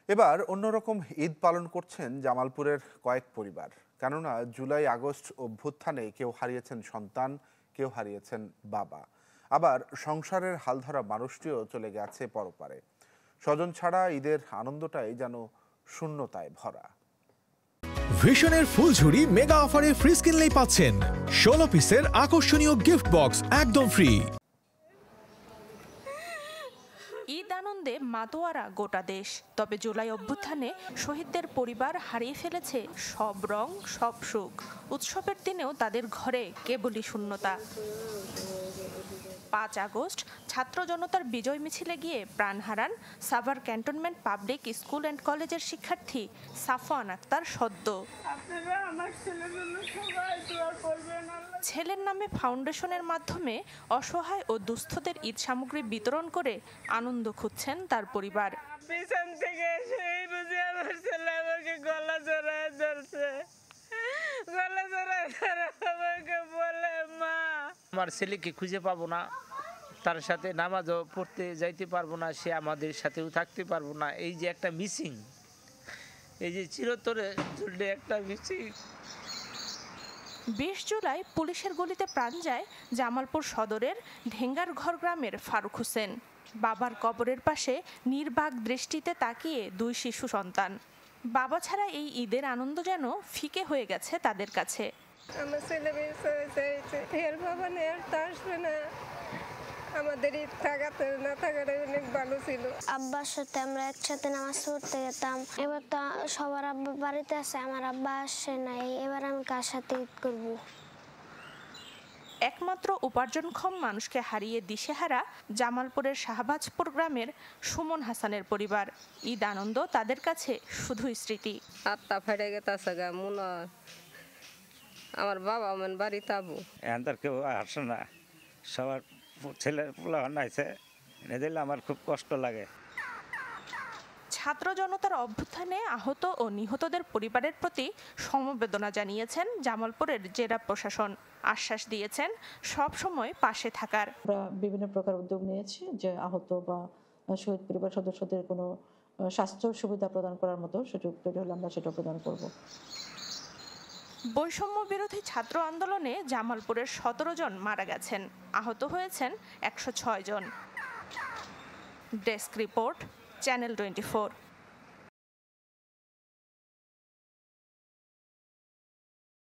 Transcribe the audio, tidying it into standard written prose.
এবার অন্যরকম ঈদ পালন করছেন জামালপুরের কয়েক পরিবার। কেননা জুলাই আগস্ট অভ্যুত্থানে কেউ হারিয়েছেন সন্তান, কেউ হারিয়েছেন বাবা, আবার সংসারের হালধরা মানুষটিও চলে গেছে পরপারে। স্বজন ছাড়া ঈদের আনন্দটাই যেন শূন্যতায় ভরা। ভিশনের ফুলঝুরি মেগা অফারে ফ্রিজ কিনলেই পাচ্ছেন 16 পিসের আকর্ষণীয় গিফট বক্স একদম ফ্রি। ঈদ আনন্দে মাতোয়ারা গোটা দেশ। তবে জুলাই অভ্যুত্থানে শহীদদের পরিবার হারিয়ে ফেলেছে সব রং, সব সুখ। উৎসবের দিনেও তাদের ঘরে কেবলই শূন্যতা। 5 আগস্ট ছাত্র জনতার বিজয় মিছিলে গিয়ে প্রাণ হারান Savar cantonment public school and কলেজের শিক্ষার্থী সাফওয়ান আক্তার সদ্য। ছেলের নামে ফাউন্ডেশনের মাধ্যমে অসহায় ও দুস্থদের ঈদ সামগ্রী বিতরণ করে আনন্দ খুঁজছেন তার পরিবার। পিছন থেকে সেই বুঝে আমার ছেলে আমাকে গলা জড়ায় ধরছে, গলা জড়ায় ধরে আমাকে বলে, মা আমার ছেলেকে খুঁজে পাবো না, তার সাথে নামাজও পড়তে যাইতে পারবো না, সে আমাদের সাথেও থাকতে পারবো না। এই যে একটা মিসিং, এই যে চিরতরে জুড়ে একটা মিসিং। 20 জুলাই পুলিশের গুলিতে প্রাণ যায় জামালপুর সদরের ঢেঙ্গারঘর গ্রামের ফারুক হোসেন। বাবার কবরের পাশে নির্বাক দৃষ্টিতে তাকিয়ে 2 শিশু সন্তান। বাবা ছাড়া এই ঈদের আনন্দ যেন ফিকে হয়ে গেছে তাদের কাছে। আমার ছেলে এর বাবা নেই, আর তা আসবে না। আমাদের ঈদ থাকাতে না থাকাটা অনেক ভালো ছিল। আব্বার সাথে আমরা একসাথে নামাজ পড়তে যেতাম। এবার তো সবার আব্বা বাড়িতে আছে, আমার আব্বা আসে নাই। এবার আমি কার সাথে ঈদ করবো? একমাত্র উপার্জনক্ষম মানুষকে হারিয়ে দিশেহারা জামালপুরের শাহবাজপুর গ্রামের সুমন হাসানের পরিবার। ঈদ আনন্দ তাদের কাছে শুধুই স্মৃতি। আত্মা ফেটে গেছে গা, মনে আমার বাবা আমার বাড়িতে আবু এখানকার কেউ আসে না, সবার ছেলের পোলা বানাইছে, এনে দিলে আমার খুব কষ্ট লাগে। ছাত্র জনতার অভ্যুত্থানে আহত ও নিহতদের পরিবারের প্রতি সমবেদনা জানিয়েছেন জামালপুরের জেলা প্রশাসন। আশ্বাস দিয়েছেন সব সময় পাশে থাকার। আমরা বিভিন্ন প্রকার উদ্যোগ নিয়েছি যে আহত বা শহীদ পরিবার সদস্যদের কোনো স্বাস্থ্য সুবিধা প্রদান করার মতো সুযোগ তৈরি হলে আমরা সেটা প্রদান করব। বৈষম্য বিরোধী ছাত্র আন্দোলনে জামালপুরের 17 জন মারা গেছেন, আহত হয়েছেন 106 জন। Desk report, channel 24।